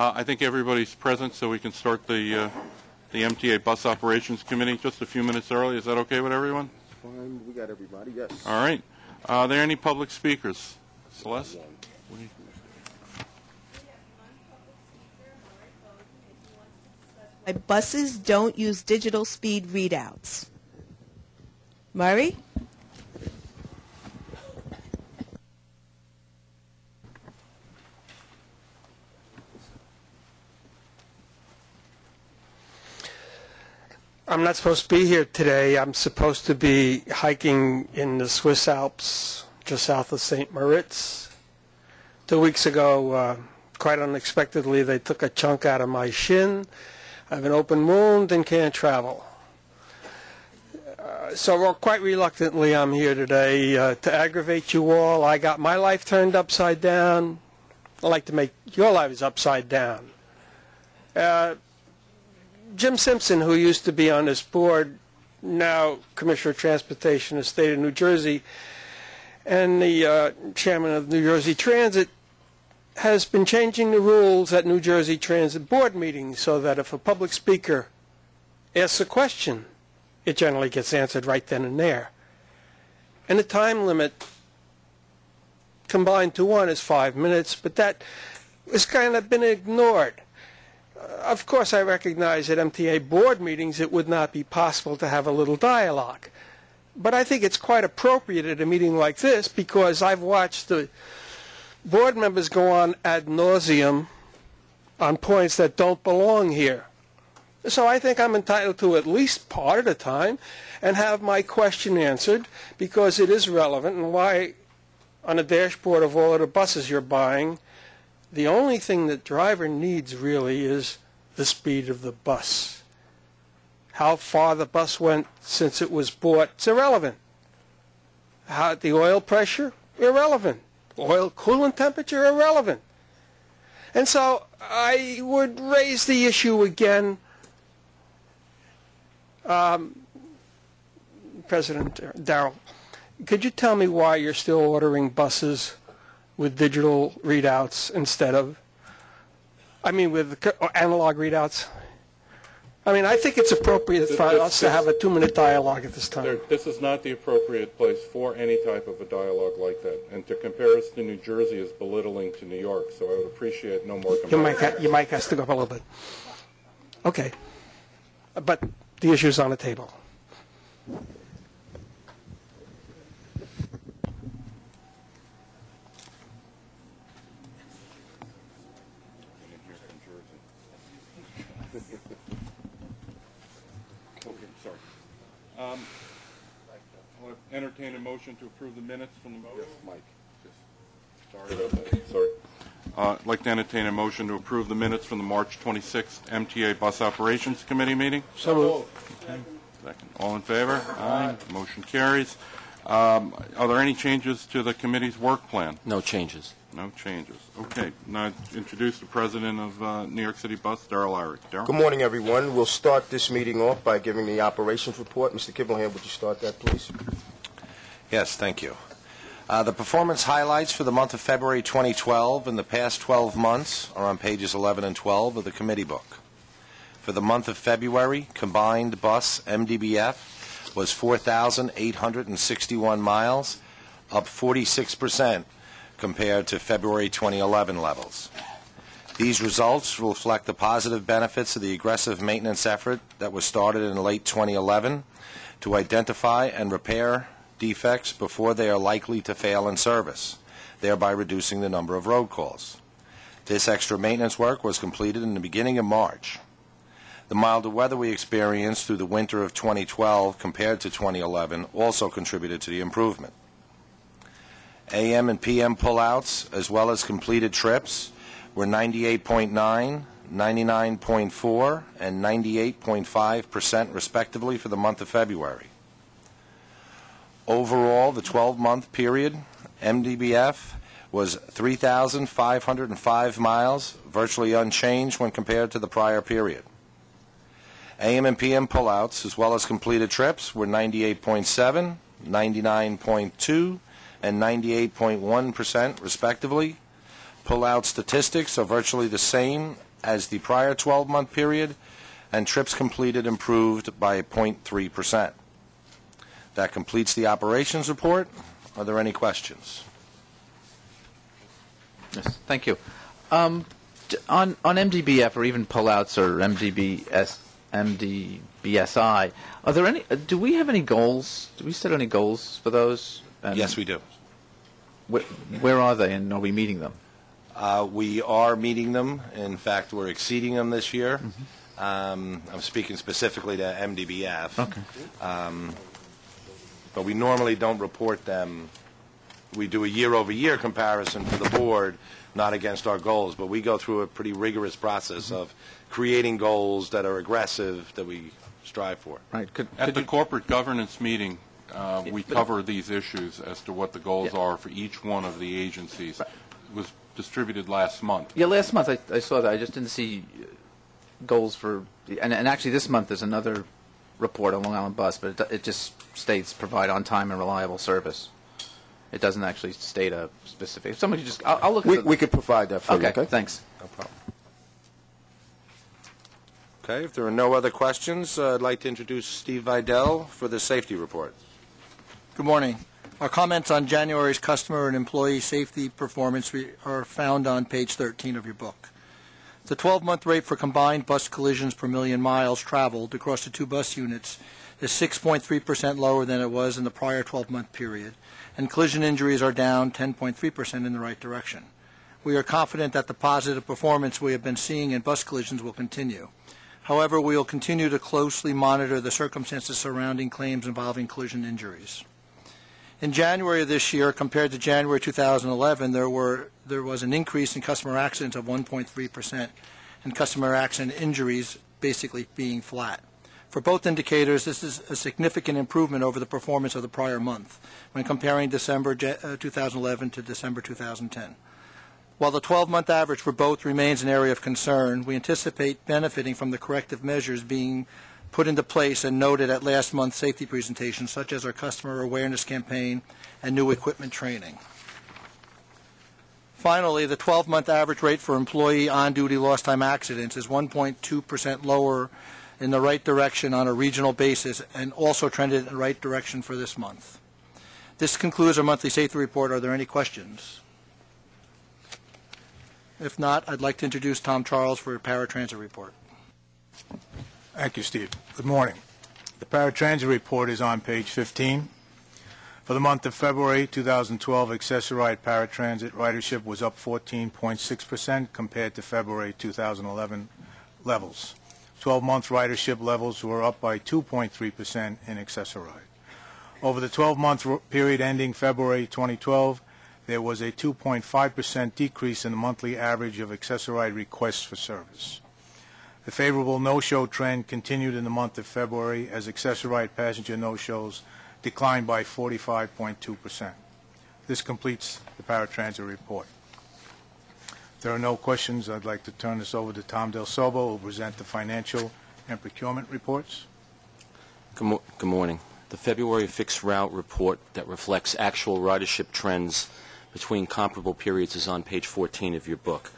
I think everybody's present, so we can start the MTA Bus Operations Committee just a few minutes early. Is that okay with everyone? Fine. We got everybody, yes. All right. Are there any public speakers? Celeste? Buses don't use digital speed readouts. Murray? I'm not supposed to be here today. I'm supposed to be hiking in the Swiss Alps just south of St. Moritz. 2 weeks ago, quite unexpectedly, they took a chunk out of my shin. I have an open wound and can't travel. So quite reluctantly, I'm here today to aggravate you all. I got my life turned upside down. I'd like to make your lives upside down. Jim Simpson, who used to be on this board, now Commissioner of Transportation of the state of New Jersey, and the chairman of New Jersey Transit, has been changing the rules at New Jersey Transit Board meetings so that if a public speaker asks a question, it generally gets answered right then and there. And the time limit combined to one is 5 minutes, but that has kind of been ignored. Of course, I recognize at MTA Board meetings it would not be possible to have a little dialogue. But I think it's quite appropriate at a meeting like this because I've watched the board members go on ad nauseum on points that don't belong here. So I think I'm entitled to at least part of the time and have my question answered because it is relevant and why on the dashboard of all of the buses you're buying, the only thing the driver needs really is the speed of the bus. How far the bus went since it was bought, it's irrelevant. The oil pressure, irrelevant. Oil coolant temperature, irrelevant. And so I would raise the issue again. President Darrell, could you tell me why you're still ordering buses with digital readouts instead of, with analog readouts? I think it's appropriate for us to have a 2-minute dialogue at this time. This is not the appropriate place for any type of a dialogue like that. And to compare us to New Jersey is belittling to New York, so I would appreciate no more comparison. Your mic has to go up a little bit. Okay. But the issue's on the table. I'll entertain a motion to approve the minutes from the motion. Yes, Mike. Sorry about that. Sorry. I'd like to entertain a motion to approve the minutes from the March 26th MTA Bus Operations Committee meeting. So moved. Okay. Second. All in favor? Aye. Motion carries. Are there any changes to the committee's work plan? No changes. No changes. Okay. Now I introduce the president of New York City Bus, Darrell Irick. Darrell? Good morning, everyone. We'll start this meeting off by giving the operations report. Mr. Kibbleham, would you start that, please? Yes, thank you. The performance highlights for the month of February 2012 and the past 12 months are on pages 11 and 12 of the committee book. For the month of February, combined bus MDBF was 4,861 miles, up 46% compared to February 2011 levels. These results reflect the positive benefits of the aggressive maintenance effort that was started in late 2011 to identify and repair defects before they are likely to fail in service, thereby reducing the number of road calls. This extra maintenance work was completed in the beginning of March. The milder weather we experienced through the winter of 2012 compared to 2011 also contributed to the improvement. AM and PM pullouts, as well as completed trips, were 98.9, 99.4, and 98.5% respectively for the month of February. Overall, the 12-month period, MDBF was 3,505 miles, virtually unchanged when compared to the prior period. AM and PM pullouts, as well as completed trips, were 98.7, 99.2, and 98.1% respectively. Pullout statistics are virtually the same as the prior 12-month period, and trips completed improved by 0.3%. That completes the operations report. Are there any questions? Yes, thank you. On MDBF or even pullouts or MDBSI, are there any? Do we have any goals? Do we set any goals for those? And Yes, we do. Where are they, and are we meeting them? We are meeting them. In fact, we're exceeding them this year. Mm-hmm. I'm speaking specifically to MDBF. Okay. But we normally don't report them. We do a year-over-year comparison for the board, not against our goals, but we go through a pretty rigorous process of creating goals that are aggressive, that we strive for. Right. At the corporate governance meeting, we cover these issues as to what the goals are for each one of the agencies. It was distributed last month. Yeah, last month I saw that. I just didn't see goals for, and actually this month there's another report on Long Island Bus, but it just states provide on-time and reliable service. It doesn't actually state a specific. If somebody just, I'll look at We could provide that for you, okay? Thanks. No problem. Okay, if there are no other questions, I'd like to introduce Steve Vidal for the safety report. Good morning. Our comments on January's customer and employee safety performance are found on page 13 of your book. The 12-month rate for combined bus collisions per million miles traveled across the two bus units is 6.3% lower than it was in the prior 12-month period, and collision injuries are down 10.3% in the right direction. We are confident that the positive performance we have been seeing in bus collisions will continue. However, we will continue to closely monitor the circumstances surrounding claims involving collision injuries. In January of this year, compared to January 2011, there was an increase in customer accidents of 1.3% and customer accident injuries basically being flat. For both indicators, this is a significant improvement over the performance of the prior month when comparing December 2011 to December 2010. While the 12-month average for both remains an area of concern, we anticipate benefiting from the corrective measures being put into place and noted at last month's safety presentation, such as our customer awareness campaign and new equipment training. Finally, the 12-month average rate for employee on-duty lost time accidents is 1.2% lower in the right direction on a regional basis and also trended in the right direction for this month. This concludes our monthly safety report. Are there any questions? If not, I'd like to introduce Tom Charles for a paratransit report. Thank you, Steve. Good morning. The paratransit report is on page 15. For the month of February 2012, Accessoride paratransit ridership was up 14.6% compared to February 2011 levels. 12-month ridership levels were up by 2.3% in Accessoride. Over the 12-month period ending February 2012, there was a 2.5% decrease in the monthly average of Accessoride requests for service. The favorable no-show trend continued in the month of February as Accessoride passenger no-shows declined by 45.2%. This completes the paratransit report. If there are no questions, I'd like to turn this over to Tom Del Sobo, who will present the financial and procurement reports. Good morning. The February fixed route report that reflects actual ridership trends between comparable periods is on page 14 of your book.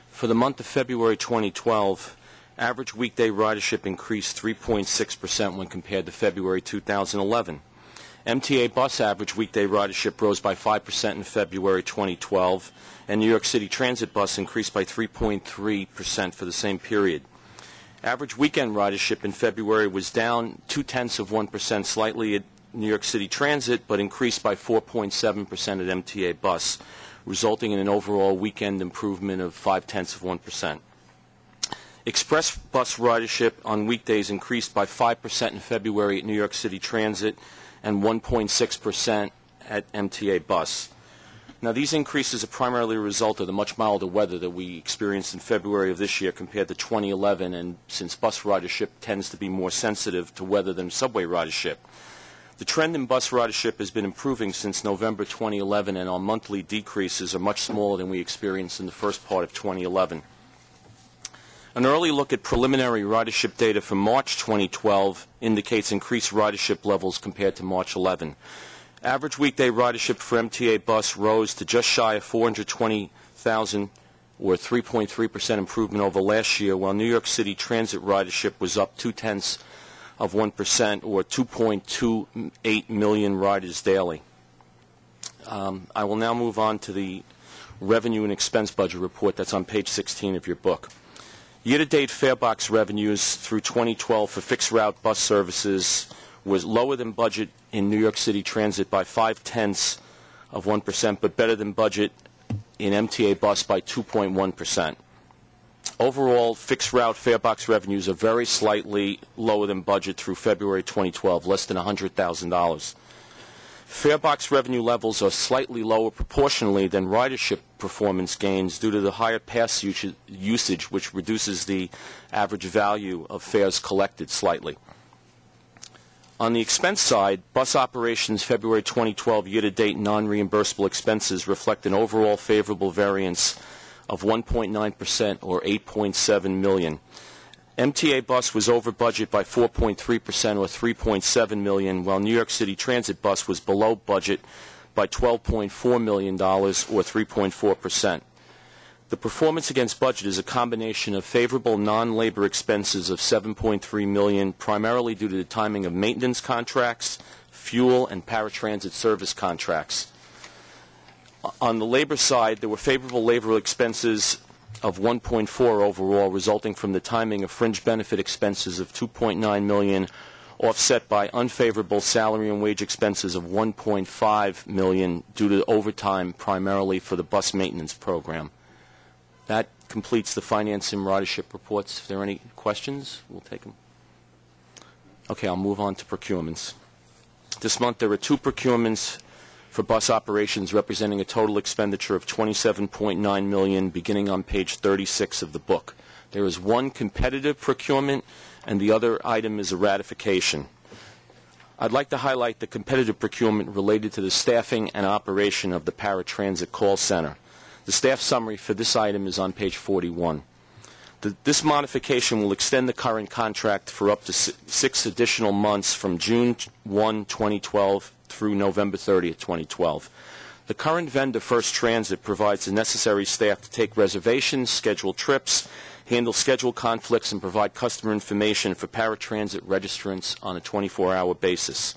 For the month of February 2012, average weekday ridership increased 3.6% when compared to February 2011. MTA bus average weekday ridership rose by 5% in February 2012, and New York City Transit bus increased by 3.3% for the same period. Average weekend ridership in February was down 0.2% slightly at New York City Transit, but increased by 4.7% at MTA bus, resulting in an overall weekend improvement of 0.5%. Express bus ridership on weekdays increased by 5% in February at New York City Transit and 1.6% at MTA bus. Now, these increases are primarily a result of the much milder weather that we experienced in February of this year compared to 2011, and since bus ridership tends to be more sensitive to weather than subway ridership. The trend in bus ridership has been improving since November 2011, and our monthly decreases are much smaller than we experienced in the first part of 2011. An early look at preliminary ridership data for March 2012 indicates increased ridership levels compared to March 11. Average weekday ridership for MTA bus rose to just shy of 420,000 or 3.3% improvement over last year, while New York City Transit ridership was up 0.2%, or 2.28 million riders daily. I will now move on to the revenue and expense budget report that's on page 16 of your book. Year-to-date farebox revenues through 2012 for fixed-route bus services was lower than budget in New York City Transit by 0.5%, but better than budget in MTA Bus by 2.1%. Overall, fixed-route farebox revenues are very slightly lower than budget through February 2012, less than $100,000. Farebox revenue levels are slightly lower proportionally than ridership performance gains due to the higher pass usage, which reduces the average value of fares collected slightly. On the expense side, bus operations February 2012 year-to-date non-reimbursable expenses reflect an overall favorable variance of 1.9%, or $8.7 million. MTA Bus was over budget by 4.3%, or $3.7 million, while New York City Transit Bus was below budget by $12.4 million, or 3.4%. The performance against budget is a combination of favorable non-labor expenses of $7.3 million, primarily due to the timing of maintenance contracts, fuel, and paratransit service contracts. On the labor side, there were favorable labor expenses of 1.4 overall, resulting from the timing of fringe benefit expenses of $2.9 million, offset by unfavorable salary and wage expenses of $1.5 million due to overtime, primarily for the bus maintenance program. That completes the finance and ridership reports. If there are any questions, we'll take them. Okay, I'll move on to procurements. This month there are 2 procurements for bus operations representing a total expenditure of $27.9 million, beginning on page 36 of the book. There is 1 competitive procurement, and the other item is a ratification. I'd like to highlight the competitive procurement related to the staffing and operation of the paratransit call center. The staff summary for this item is on page 41. This modification will extend the current contract for up to 6 additional months from June 1, 2012 through November 30th, 2012. The current vendor, First Transit, provides the necessary staff to take reservations, schedule trips, handle schedule conflicts, and provide customer information for paratransit registrants on a 24-hour basis.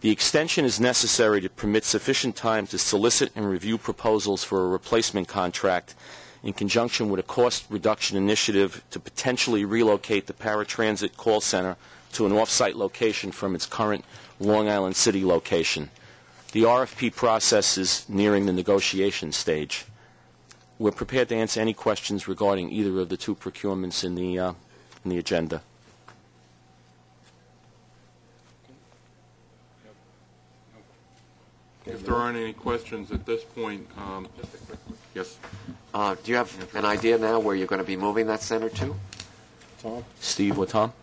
The extension is necessary to permit sufficient time to solicit and review proposals for a replacement contract in conjunction with a cost reduction initiative to potentially relocate the paratransit call center to an off-site location from its current Long Island City location. The RFP process is nearing the negotiation stage. We're prepared to answer any questions regarding either of the 2 procurements in the agenda. If there aren't any questions at this point, yes. Do you have an idea now where you're going to be moving that center to? Tom? Steve or Tom?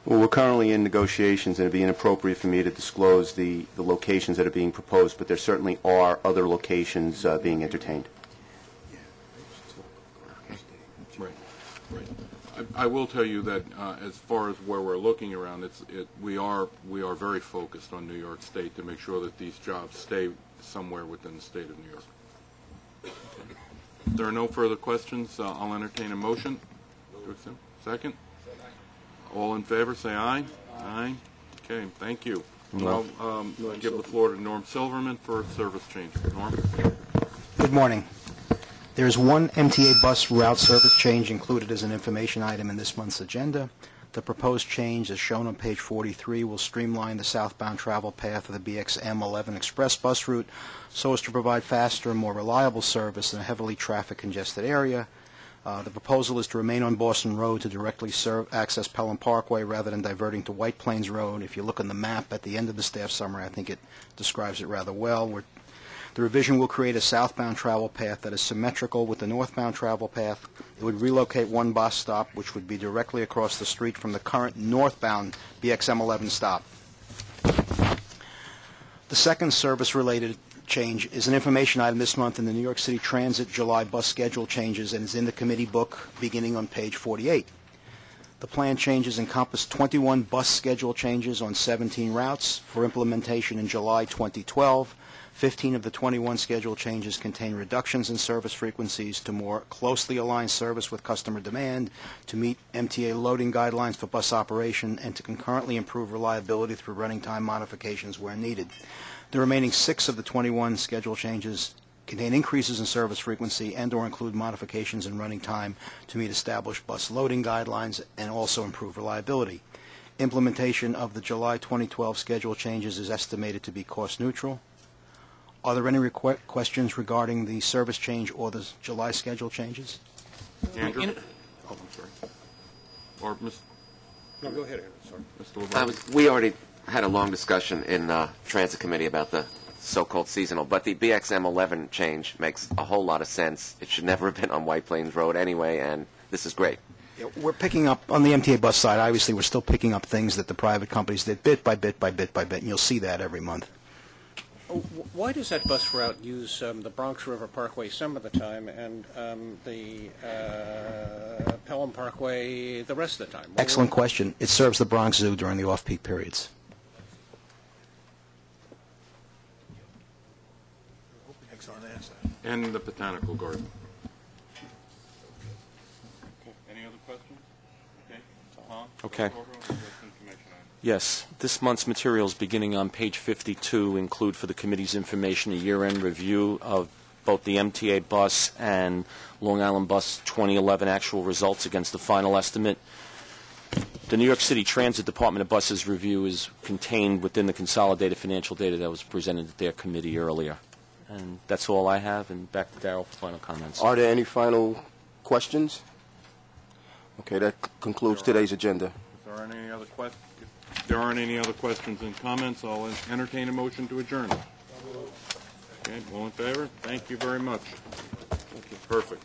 Well, we're currently in negotiations, and it would be inappropriate for me to disclose the locations that are being proposed, but there certainly are other locations being entertained. Right. I will tell you that as far as where we're looking around, we are very focused on New York State to make sure that these jobs stay somewhere within the state of New York. If there are no further questions, I'll entertain a motion. Second? All in favor, say aye. Aye. Okay, thank you. I'll give the floor to Norm Silverman for a service change. Norm? Good morning. There is 1 MTA bus route service change included as an information item in this month's agenda. The proposed change, as shown on page 43, will streamline the southbound travel path of the BXM11 express bus route so as to provide faster and more reliable service in a heavily traffic-congested area. The proposal is to remain on Boston Road to directly access Pelham Parkway rather than diverting to White Plains Road. If you look on the map at the end of the staff summary, I think it describes it rather well. The revision will create a southbound travel path that is symmetrical with the northbound travel path. It would relocate 1 bus stop, which would be directly across the street from the current northbound BXM11 stop. The second service-related change is an information item this month in the New York City Transit July bus schedule changes and is in the committee book beginning on page 48. The plan changes encompass 21 bus schedule changes on 17 routes for implementation in July 2012. 15 of the 21 schedule changes contain reductions in service frequencies to more closely align service with customer demand, to meet MTA loading guidelines for bus operation, and to concurrently improve reliability through running time modifications where needed. The remaining 6 of the 21 schedule changes contain increases in service frequency and/or include modifications in running time to meet established bus loading guidelines and also improve reliability. Implementation of the July 2012 schedule changes is estimated to be cost neutral. Are there any questions regarding the service change or the July schedule changes? Andrew? Oh, I'm sorry. Or Ms. No, go ahead, Andrew. Sorry. Mr. LeBron. We already had a long discussion in Transit Committee about the so-called seasonal, but the BXM 11 change makes a whole lot of sense. It should never have been on White Plains Road anyway, and this is great. Yeah, we're picking up, on the MTA bus side, obviously we're still picking up things that the private companies did bit by bit by bit by bit, and you'll see that every month. Why does that bus route use the Bronx River Parkway some of the time and the Pelham Parkway the rest of the time? Excellent question. It serves the Bronx Zoo during the off-peak periods. And the Botanical Garden. Any other questions? Okay. Okay. Yes. This month's materials, beginning on page 52, include for the committee's information a year-end review of both the MTA bus and Long Island bus 2011 actual results against the final estimate. The New York City Transit Department of Buses review is contained within the consolidated financial data that was presented at their committee earlier. And that's all I have, and back to Darrell for final comments. Are there any final questions? Okay, that concludes today's agenda. If there aren't any other questions and comments, I'll entertain a motion to adjourn. Okay, all in favor? Thank you very much. Perfect.